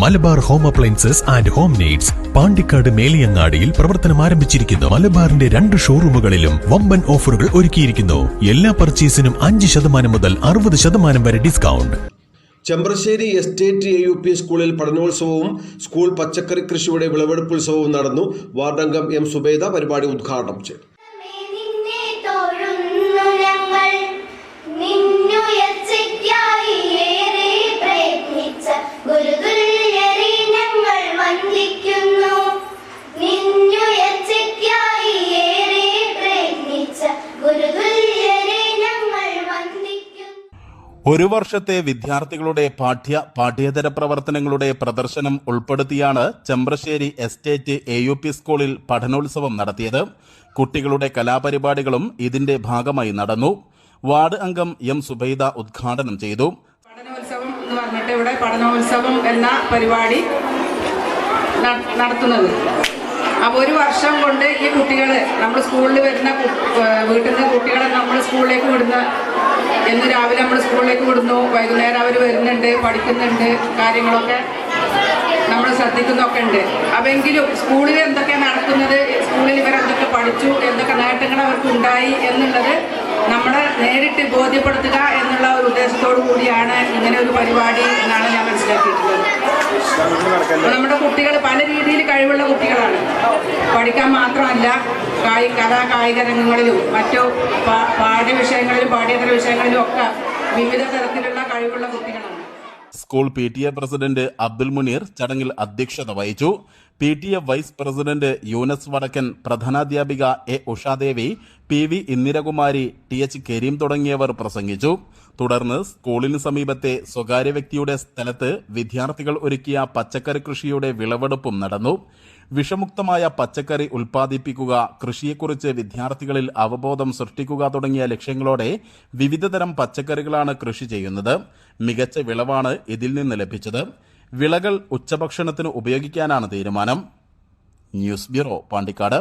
Malabar home appliances and home needs Pandikkad മേലിയങ്ങാടിയിൽ പ്രവർത്തനം ആരംഭിച്ചിരിക്കുന്നു. മലബാറിന്റെ 2 ഷോറൂമുകളിലും വമ്പൻ ഓഫറുകൾ ഒരുക്കിയിരിക്കുന്നു. എല്ലാ പർച്ചേസിനും 5% മുതൽ 60% വരെ ഡിസ്കൗണ്ട്. ചെമ്പ്രശ്ശേരി എസ്റ്റേറ്റ് AUP സ്കൂളിൽ പഠനോത്സവവും സ്കൂൾ പച്ചക്കറി കൃഷിയുടെ വിളവെടുപ്പുത്സവവും നടന്നു. വാർഡംഗം M. സുബൈദ പരിപാടി ഉദ്ഘാടനം ചെയ്തു. ഒരു വർഷത്തെ വിദ്യാർത്ഥികളുടെ പാഠ്യേതര പ്രവർത്തനങ്ങളുടെ പ്രദർശനം ഉൾപ്പെടുത്തിയാണ് ചെമ്പ്രശ്ശേരി എസ്റ്റേറ്റ് AUP സ്കൂളിൽ പഠനോത്സവം നടത്തിയത്. കുട്ടികളുടെ കലാപരിപാടികളും ഇതിന്റെ ഭാഗമായി നടന്നു. വാർഡ് അംഗം M. സുബൈദ ഉദ്ഘാടനം ചെയ്തു. പഠനോത്സവം എന്ന് പറഞ്ഞിട്ട് ഇവിടെ പഠനോത്സവം എന്ന പരിപാടി നടത്തുന്നത്. അപ്പോൾ ഒരു വർഷം കൊണ്ട് ഈ കുട്ടികൾ നമ്മൾ സ്കൂളിൽ വരുന്ന വീട്ടിൽ നിന്ന് കുട്ടികളെ നമ്മൾ സ്കൂളിലേക്ക് വിടുന്ന എന്ന് രാവിലെ നമ്മൾ സ്കൂളിലേക്ക് വിടുന്നു, വൈകുന്നേരം അവർ വരുന്നുണ്ട്, പഠിക്കുന്നുണ്ട്, കാര്യങ്ങളൊക്കെ നമ്മൾ ശ്രദ്ധിക്കുന്നൊക്കെ ഉണ്ട്. അപ്പെങ്കിലും സ്കൂളിൽ എന്തൊക്കെ നടക്കുന്നത്, സ്കൂളിൽ ഇവരെന്തൊക്കെ പഠിച്ചു, എന്തൊക്കെ നേട്ടങ്ങൾ അവർക്ക് ഉണ്ടായി എന്നുള്ളത് നമ്മളെ നേരിട്ട് ബോധ്യപ്പെടുത്തുക എന്നുള്ള ഒരു ഉദ്ദേശത്തോടു കൂടിയാണ് ഇങ്ങനെ ഒരു പരിപാടി എന്നാണ് ഞാൻ മനസ്സിലാക്കിയിട്ടുള്ളത്. നമ്മുടെ കുട്ടികൾ പല രീതിയിൽ കഴിവുള്ള കുട്ടികളാണ്. പഠിക്കാൻ മാത്രമല്ല, കായിക രംഗങ്ങളിലും മറ്റു പാഠ്യവിഷയങ്ങളിലും പാഠ്യേതര വിഷയങ്ങളിലും ഒക്കെ വിവിധ തരത്തിലുള്ള കഴിവുള്ള കുട്ടികളാണ്. School PTA president Abdul Muneer ചടങ്ങിൽ അധ്യക്ഷത വഹിച്ചു. PTA വൈസ് പ്രസിഡന്റ് യൂനസ് വടക്കൻ, പ്രധാനാധ്യാപിക A. Ushadevi, PV Indirakumari, TH Kareem തുടങ്ങിയവർ പ്രസംഗിച്ചു. തുടർന്ന് സ്കൂളിന് സമീപത്തെ സ്വകാര്യ വ്യക്തിയുടെ സ്ഥലത്ത് വിദ്യാർത്ഥികൾ ഒരുക്കിയ പച്ചക്കറി കൃഷിയുടെ വിളവെടുപ്പും നടന്നു. വിഷമുക്തമായ പച്ചക്കറി ഉൽപ്പാദിപ്പിക്കുക, കൃഷിയെക്കുറിച്ച് വിദ്യാർത്ഥികളിൽ അവബോധം സൃഷ്ടിക്കുക തുടങ്ങിയ ലക്ഷ്യങ്ങളോടെ വിവിധതരം പച്ചക്കറികളാണ് കൃഷി ചെയ്യുന്നത്. മികച്ച വിളവാണ് ഇതിൽ നിന്ന് ലഭിച്ചത്. വിളകൾ ഉച്ചഭക്ഷണത്തിന് ഉപയോഗിക്കാനാണ് തീരുമാനം. News bureau, Pandikkad.